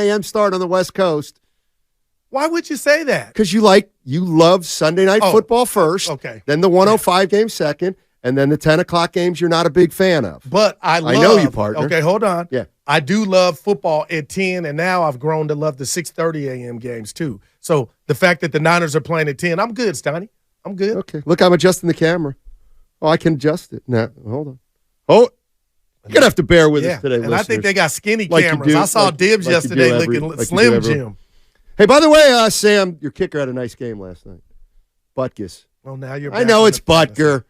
a.m. start on the West Coast. Why would you say that? Because you love Sunday night football first, okay. Then the 105 game second, and then the 10 o'clock games you're not a big fan of. But I know you, partner. Okay, hold on. Yeah. I do love football at 10, and now I've grown to love the 6:30 a.m. games too. So the fact that the Niners are playing at 10, I'm good, Steiny. I'm good. Okay. Look, I'm adjusting the camera. Oh, I can adjust it. Now, hold on. Oh, you're going to have to bear with us today, and listeners. I think they got skinny Like cameras. I saw Dibs yesterday looking Slim Jim. Hey, by the way, Sam, your kicker had a nice game last night. Butkus. Well, now you're I know it's Butker.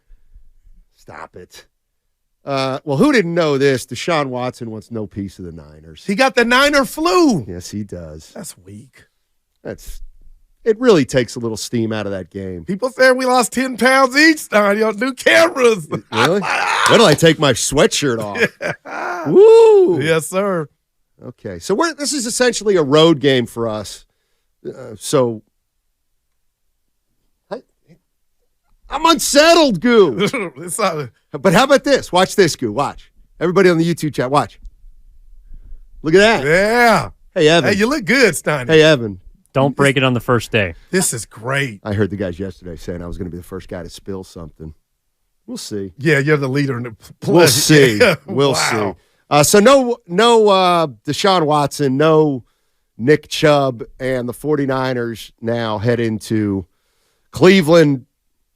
Stop it. Well, who didn't know this? Deshaun Watson wants no piece of the Niners. He got the Niner flu. Yes, he does. That's weak. It really takes a little steam out of that game. People say we lost 10 pounds each, Steiny, on new cameras. Really? When do I take my sweatshirt off? Woo! Yes, sir. Okay, so this is essentially a road game for us. So I'm unsettled, Goo. But how about this? Watch this, Goo. Watch. Everybody on the YouTube chat, watch. Look at that. Yeah. Hey, Evan. Hey, you look good, Steiny. Hey, Evan. Don't break it on the first day. This is great. I heard the guys yesterday saying I was going to be the first guy to spill something. We'll see. Yeah, you're the leader in the play. We'll see. We'll see. So no Deshaun Watson, no Nick Chubb, and the 49ers now head into Cleveland,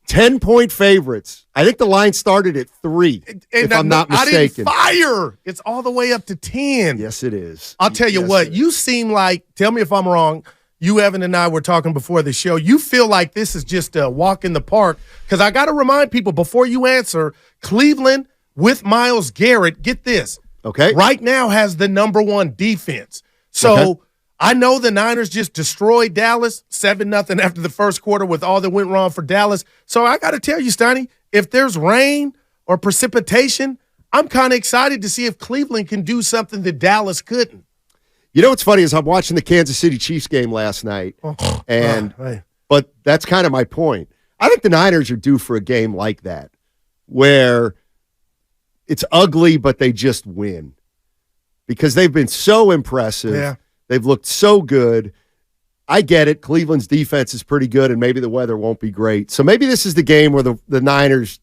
10-point favorites. I think the line started at 3, if I'm not mistaken. I didn't fire. It's all the way up to 10. Yes, it is. I'll tell you what, you seem like, tell me if I'm wrong, you, Evan, and I were talking before the show. You feel like this is just a walk in the park. Because I got to remind people, before you answer, Cleveland with Myles Garrett, get this. Okay. Right now has the number 1 defense. So I know the Niners just destroyed Dallas 7-0 after the first quarter with all that went wrong for Dallas. So I got to tell you, Steiny, if there's rain or precipitation, I'm kind of excited to see if Cleveland can do something that Dallas couldn't. You know what's funny is I'm watching the Kansas City Chiefs game last night, but that's kind of my point. I think the Niners are due for a game like that where it's ugly, but they just win because they've been so impressive. Yeah. They've looked so good. I get it. Cleveland's defense is pretty good, and maybe the weather won't be great. So maybe this is the game where the Niners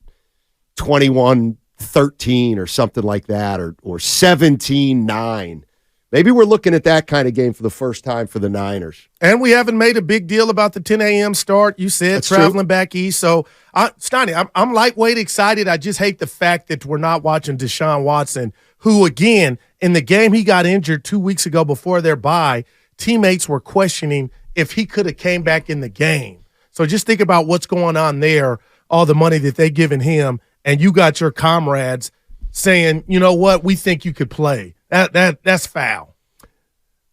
21-13 or something like that, or 17-9. Maybe we're looking at that kind of game for the first time for the Niners. And we haven't made a big deal about the 10 a.m. start. You said That's traveling true. back east. So, Steiny, I'm lightweight excited. I just hate the fact that we're not watching Deshaun Watson, who, again, in the game he got injured 2 weeks ago before their bye, teammates were questioning if he could have came back in the game. So just think about what's going on there, all the money that they've given him, and you got your comrades saying, you know what, we think you could play. That's foul.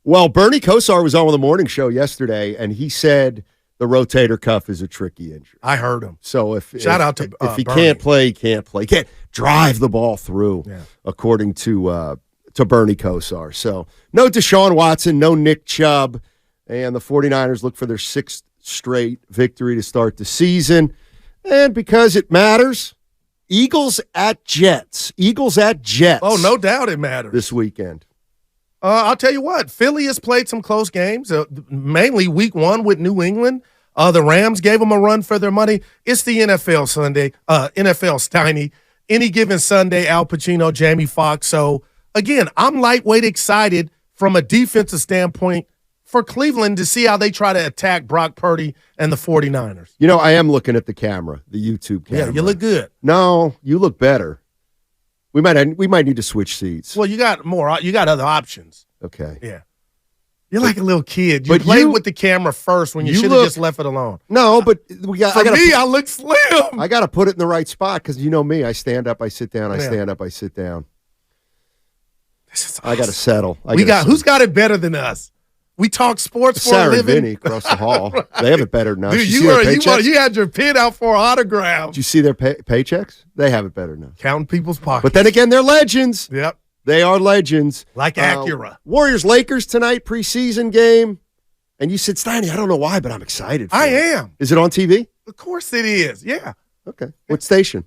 Well, Bernie Kosar was on with the morning show yesterday, and he said the rotator cuff is a tricky injury. I heard him. So if he Bernie can't play, he can't play. He can't drive the ball through, according to Bernie Kosar. So no Deshaun Watson, no Nick Chubb, and the 49ers look for their 6th straight victory to start the season. And because it matters, Eagles at Jets. Oh, no doubt it matters. This weekend. I'll tell you what, Philly has played some close games, mainly week 1 with New England. The Rams gave them a run for their money. It's the NFL Sunday, NFL Steiny. Any given Sunday, Al Pacino, Jamie Foxx. So, again, I'm lightweight excited from a defensive standpoint for Cleveland to see how they try to attack Brock Purdy and the 49ers. You know, I am looking at the camera, the YouTube camera. Yeah, you look good. No, you look better. We might need to switch seats. Well, you got other options. Okay. Yeah. You're like a little kid. You played with the camera first when you should have just left it alone. No, but I look slim. I got to put it in the right spot because you know me. I stand up, I sit down. I stand up, I sit down. This is awesome. I got to settle. Who's got it better than us? We talk sports for a living. Sarah and Vinny across the hall. Right. They have it better than us. Dude, you had your pin out for an autograph. Did you see their paychecks? They have it better than us. Counting people's pockets. But then again, they're legends. Yep. They are legends. Like Acura. Warriors-Lakers tonight, preseason game. And you said, Steiny, I don't know why, but I'm excited for it. I am. Is it on TV? Of course it is. Yeah. Okay. What station?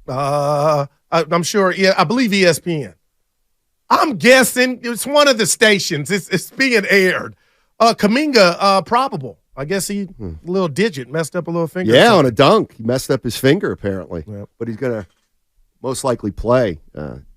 I'm sure. Yeah, I believe ESPN. I'm guessing it's one of the stations. It's being aired. Kaminga, probable. I guess he little digit messed up a little finger. Yeah, on a dunk. He messed up his finger, apparently. Yep. But he's going to most likely play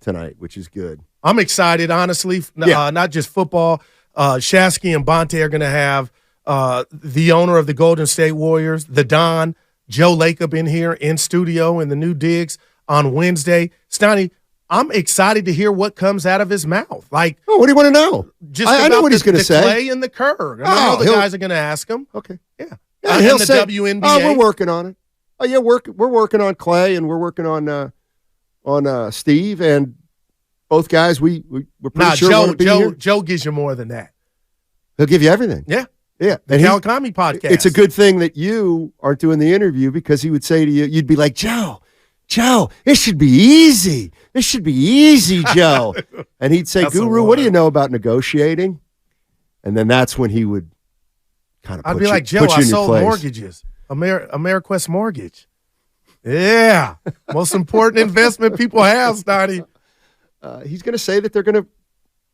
tonight, which is good. I'm excited, honestly. Not just football. Shasky and Bonte are going to have the owner of the Golden State Warriors, the Don, Joe Lacob, in here in studio in the new digs on Wednesday. Steiny, I'm excited to hear what comes out of his mouth. Like, what do you want to know? I know what he's going to say. Clay and the Kerr. And I know the guys are going to ask him. Okay. Yeah. He'll the say, WNBA. Oh, we're working on it. Oh, yeah, we're working on Clay, and we're working on Steve, and both guys, we're pretty sure want to be here. Joe gives you more than that. He'll give you everything. Yeah. Yeah. The Kawakami podcast. It's a good thing that you aren't doing the interview, because he would say to you, you'd be like, Joe, it should be easy. This should be easy, Joe. And he'd say, Guru, what do you know about negotiating? And then that's when he would kind of I'd be like, Joe, I sold mortgages. AmeriQuest Mortgage. Yeah. Most important investment people have, Steiny. He's going to say that they're going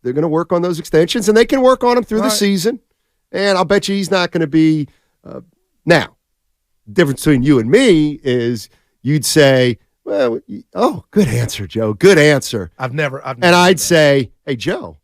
to work on those extensions, and they can work on them through the season. And I'll bet you he's not going to be now. The difference between you and me is you'd say, well, good answer, Joe. Good answer. I've never and I'd say, hey, Joe,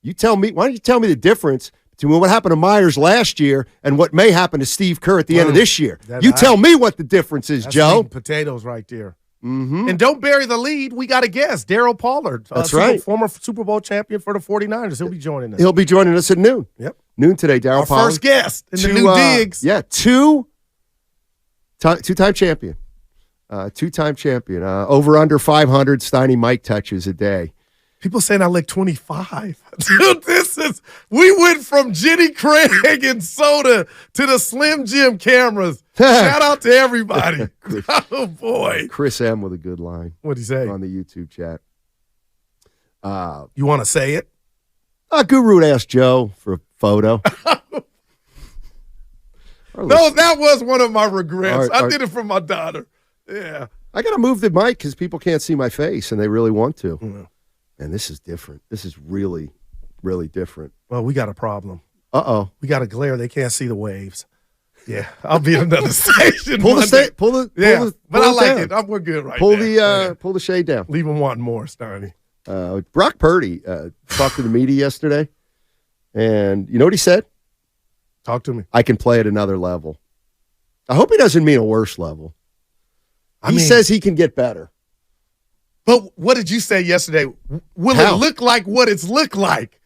why don't you tell me the difference between what happened to Myers last year and what may happen to Steve Kerr at the end of this year? Tell me what the difference is, Joe. Potatoes right there. Mm-hmm. And don't bury the lead. We got a guest, Darryl Pollard. That's right. Former Super Bowl champion for the 49ers. He'll be joining us. He'll be joining us at noon. Yep. Noon today, Darryl Pollard. First guest in the new digs. Yeah, two-time champion. Two-time champion. Over under 500 Steiny Mike touches a day. People saying I lick 25. Dude, we went from Jenny Craig and soda to the Slim Jim cameras. Shout out to everybody. Oh, boy. Chris M. with a good line. What'd he say? On the YouTube chat. You want to say it? Guru would ask Joe for a photo. No, that was one of my regrets. I did it for my daughter. Yeah. I got to move the mic because people can't see my face, and they really want to. Mm-hmm. And this is different. This is really, really different. Well, we got a problem. Uh-oh. We got a glare. They can't see the waves. Yeah, I'll be at another station. But I like it. We're good right now. Pull the shade down. Leave them wanting more, Steiny. Brock Purdy talked to the media yesterday, and you know what he said? Talk to me. I can play at another level. I hope he doesn't mean a worse level. He says he can get better. But what did you say yesterday? Will it look like what it's looked like?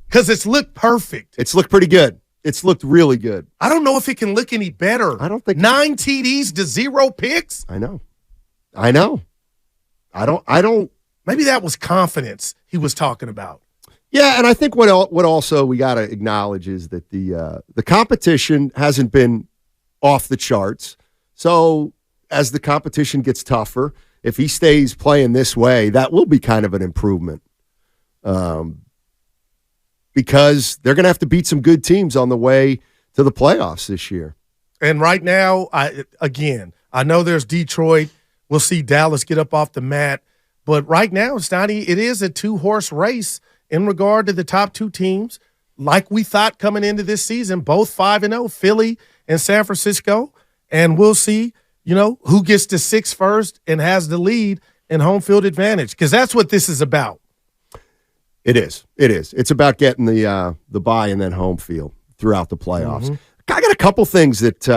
Because it's looked perfect. It's looked pretty good. It's looked really good. I don't know if it can look any better. I don't think 9 TDs to 0 picks. I know. I don't. Maybe that was confidence he was talking about. Yeah, and I think what also we got to acknowledge is that the competition hasn't been off the charts. So as the competition gets tougher, if he stays playing this way, that will be kind of an improvement. Because they're going to have to beat some good teams on the way to the playoffs this year. And right now, I know there's Detroit. We'll see Dallas get up off the mat. But right now, Steiny, it is a 2-horse race in regard to the top 2 teams. Like we thought coming into this season, both 5-0, Philly and San Francisco. And we'll see, who gets to 6 first and has the lead and home field advantage. Because that's what this is about. It is. It's about getting the bye and then home field throughout the playoffs. Mm-hmm. I got a couple things that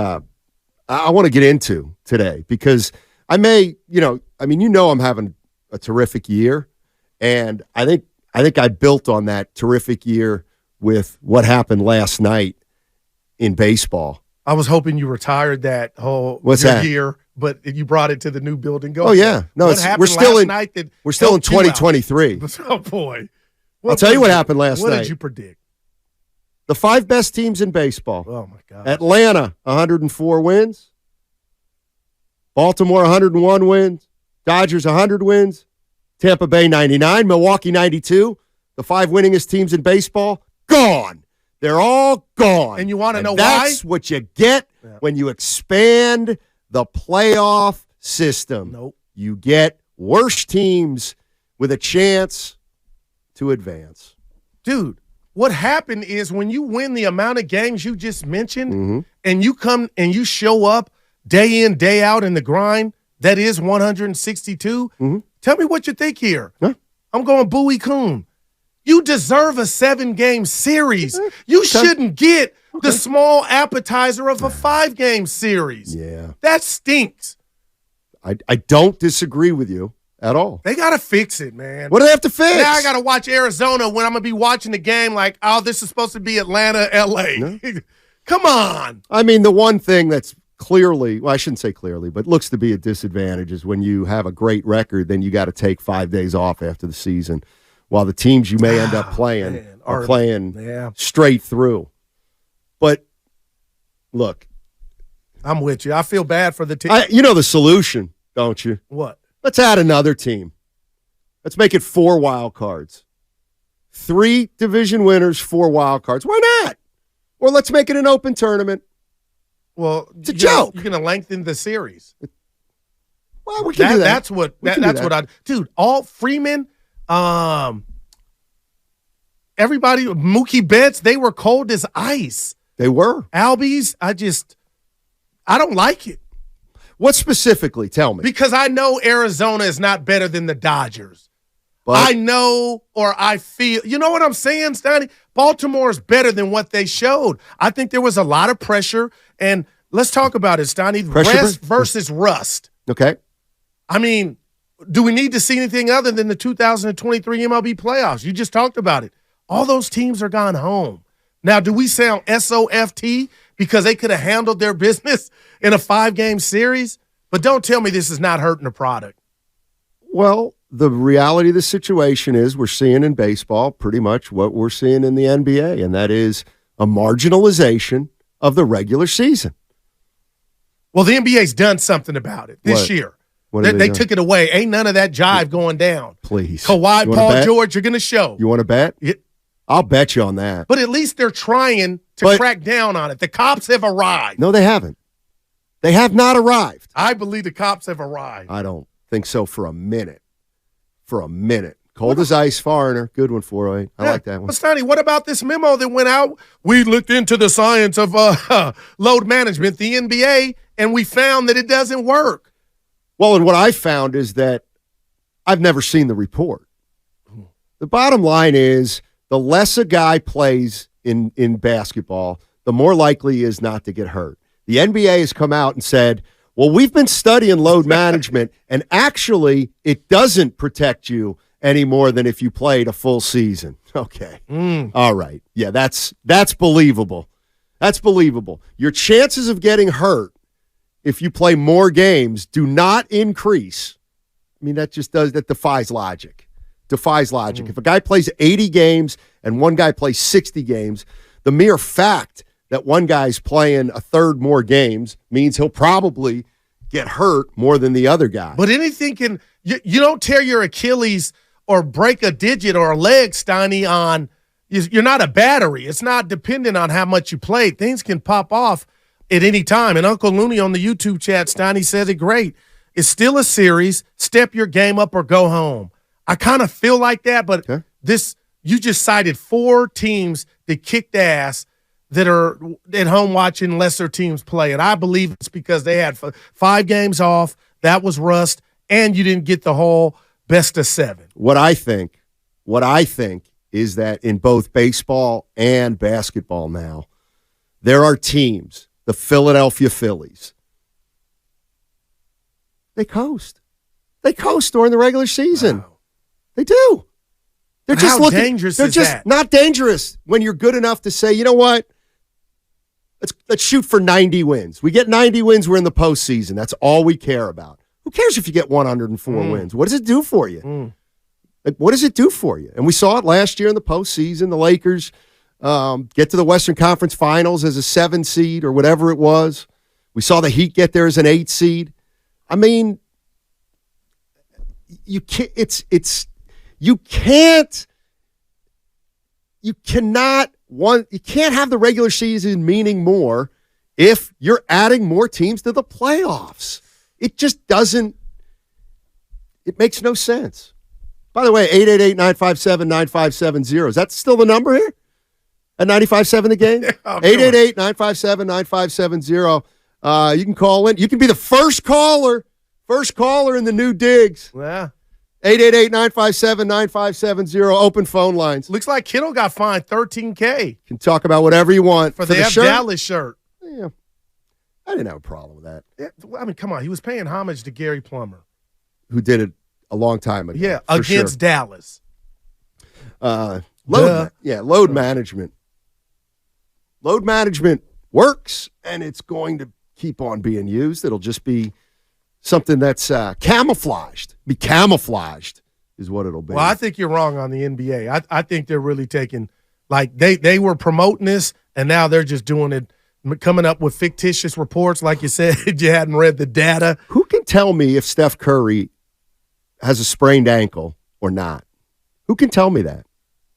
I want to get into today because I'm having a terrific year, and I think I built on that terrific year with what happened last night in baseball. I was hoping you retired that whole year, but you brought it to the new building. Yeah, no, we're still in 2023. Oh boy. I'll tell you what happened last night. What did you predict? The 5 best teams in baseball. Oh, my God. Atlanta, 104 wins. Baltimore, 101 wins. Dodgers, 100 wins. Tampa Bay, 99. Milwaukee, 92. The 5 winningest teams in baseball, gone. They're all gone. And you want to know why? That's what you get when you expand the playoff system. Nope. You get worse teams with a chance to advance. Dude, what happened is when you win the amount of games you just mentioned and you come and you show up day in, day out in the grind, that is 162, tell me what you think here. Huh? I'm going Bowie Coon. You deserve a 7-game series. You shouldn't get the small appetizer of a 5-game series. Yeah. That stinks. I don't disagree with you at all. They got to fix it, man. What do they have to fix? Now I got to watch Arizona when I'm going to be watching the game like, oh, this is supposed to be Atlanta, L.A. No. Come on. I mean, the one thing that's clearly, well, I shouldn't say clearly, but looks to be a disadvantage is when you have a great record, then you got to take 5 days off after the season, while the teams you may end up playing are playing straight through. But look, I'm with you. I feel bad for the team. You know the solution, don't you? What? Let's add another team. Let's make it 4 wild cards. 3 division winners, 4 wild cards. Why not? Or let's make it an open tournament. Well, it's a joke. You're going to lengthen the series. Well, we can do that. That's what. What I. Dude, all Freeman, everybody, Mookie Betts, they were cold as ice. They were. Albies, I don't like it. What specifically? Tell me. Because I know Arizona is not better than the Dodgers. But I know or I feel. You know what I'm saying, Steiny? Baltimore is better than what they showed. I think there was a lot of pressure. And let's talk about it, Steiny. Rest versus rust. Okay. I mean, do we need to see anything other than the 2023 MLB playoffs? You just talked about it. All those teams are gone home. Now, do we sound SOFT because they could have handled their business in a 5-game series? But don't tell me this is not hurting the product. Well, the reality of the situation is we're seeing in baseball pretty much what we're seeing in the NBA, and that is a marginalization of the regular season. Well, the NBA's done something about it this year. They took it away. Ain't none of that jive going down. Please. Kawhi, Paul George, you're going to show. You want to bet? I'll bet you on that. But at least they're trying to crack down on it. The cops have arrived. No, they haven't. They have not arrived. I believe the cops have arrived. I don't think so for a minute. Cold as ice, foreigner. Good one, 408. I like that one. But Steiny, what about this memo that went out? We looked into the science of load management, the NBA, and we found that it doesn't work. Well, and what I found is that I've never seen the report. The bottom line is the less a guy plays in basketball, the more likely he is not to get hurt. The NBA has come out and said, well, we've been studying load management, and actually it doesn't protect you any more than if you played a full season. Okay. All right. Yeah, that's believable. That's believable. Your chances of getting hurt if you play more games do not increase. I mean, that defies logic. If a guy plays 80 games and one guy plays 60 games, the mere fact that one guy's playing a third more games means he'll probably get hurt more than the other guy. But anything can – you don't tear your Achilles or break a digit or a leg, Steiny, on – you're not a battery. It's not dependent on how much you play. Things can pop off at any time. And Uncle Looney on the YouTube chat, Steiny, says it great. It's still a series. Step your game up or go home. I kind of feel like that, but you just cited 4 teams that kicked ass that are at home watching lesser teams play. And I believe it's because they had 5 games off. That was rust, and you didn't get the whole best of 7. What I think is that in both baseball and basketball now, there are teams, the Philadelphia Phillies, they coast. They coast during the regular season. Wow. They do. They're but just how dangerous They're is just that? Not dangerous when you're good enough to say, you know what? Let's shoot for 90 wins. We get 90 wins, we're in the postseason. That's all we care about. Who cares if you get 104 wins? What does it do for you? What does it do for you? And we saw it last year in the postseason. The Lakers get to the Western Conference Finals as a 7 seed or whatever it was. We saw the Heat get there as an 8 seed. I mean, you can't. You can't have the regular season meaning more if you're adding more teams to the playoffs. It just doesn't. It makes no sense. By the way, 888-957-9570. Is that still the number here? At 95.7 The Game? 888-957-9570. You can call in. You can be the first caller in the new digs. Yeah. 888-957-9570. Open phone lines. Looks like Kittle got fined $13K. You can talk about whatever you want. For the F. shirt? Dallas shirt. Yeah. I didn't have a problem with that. Yeah, I mean, come on. He was paying homage to Gary Plummer. Who did it a long time ago. Yeah, against Dallas. Load management. Load management works, and it's going to keep on being used. It'll just be something that's camouflaged. Be camouflaged is what it'll be. Well, I think you're wrong on the NBA. I think they're really taking, like, they were promoting this, and now they're just doing it, coming up with fictitious reports. Like you said, you hadn't read the data. Who can tell me if Steph Curry has a sprained ankle or not? Who can tell me that?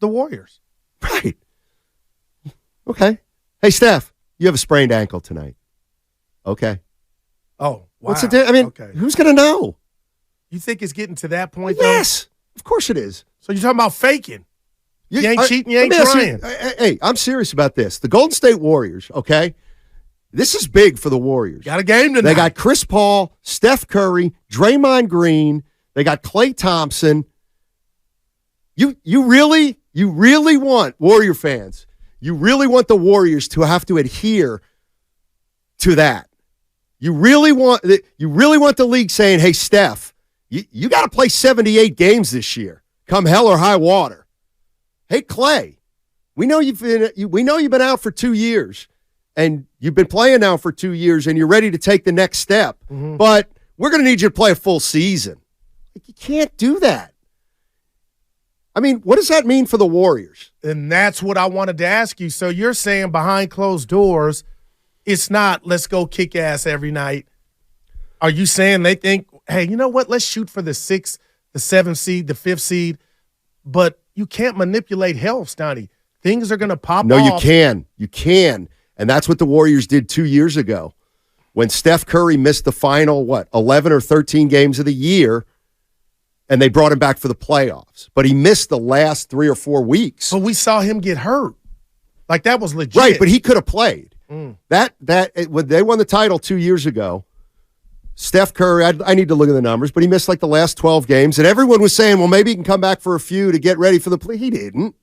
The Warriors. Right. Okay. Hey, Steph, you have a sprained ankle tonight. Okay. Oh, wow. What's the I mean, okay. Who's going to know? You think it's getting to that point, Yes. Of course it is. So you're talking about faking. You ain't cheating, you ain't trying. Hey, I'm serious about this. The Golden State Warriors, okay? This is big for the Warriors. Got a game tonight. They got Chris Paul, Steph Curry, Draymond Green. They got Klay Thompson. You really want, Warrior fans, you really want the Warriors to have to adhere to that. You really want the league saying, hey, Steph, you got to play 78 games this year, come hell or high water. Hey, Klay, we know you've been out for 2 years, and you've been playing now for 2 years, and you're ready to take the next step. Mm-hmm. But we're going to need you to play a full season. You can't do that. I mean, what does that mean for the Warriors? And that's what I wanted to ask you. So you're saying behind closed doors, it's not let's go kick ass every night. Are you saying they think, hey, you know what? Let's shoot for the 6th, the 7th seed, the 5th seed. But you can't manipulate health, Steiny. Things are going to pop off. No, you can. You can. And that's what the Warriors did 2 years ago. When Steph Curry missed the final, 11 or 13 games of the year, and they brought him back for the playoffs. But he missed the last 3 or 4 weeks. But we saw him get hurt. Like, that was legit. Right, but he could have played. When they won the title 2 years ago, Steph Curry, I need to look at the numbers, but he missed like the last 12 games, and everyone was saying, well, maybe he can come back for a few to get ready for the play. He didn't.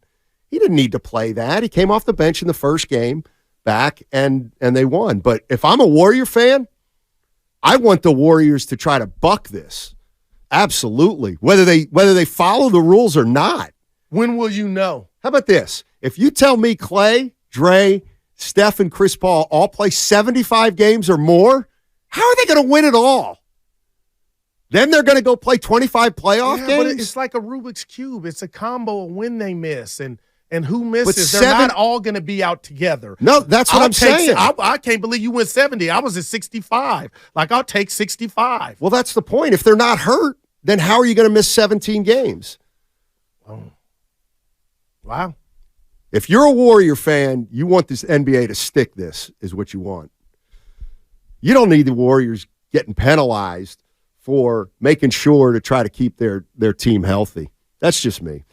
He didn't need to play that. He came off the bench in the first game back, and they won. But if I'm a Warrior fan, I want the Warriors to try to buck this. Absolutely. Whether they follow the rules or not. When will you know? How about this? If you tell me Klay, Dre, Steph, and Chris Paul all play 75 games or more, how are they going to win it all? Then they're going to go play 25 playoff games? But it's like a Rubik's Cube. It's a combo of when they miss and who misses. They're not all going to be out together. No, that's what I'm saying. I can't believe you went 70. I was at 65. Like, I'll take 65. Well, that's the point. If they're not hurt, then how are you going to miss 17 games? Oh. Wow. If you're a Warrior fan, you want this NBA to stick this, is what you want. You don't need the Warriors getting penalized for making sure to try to keep their team healthy. That's just me.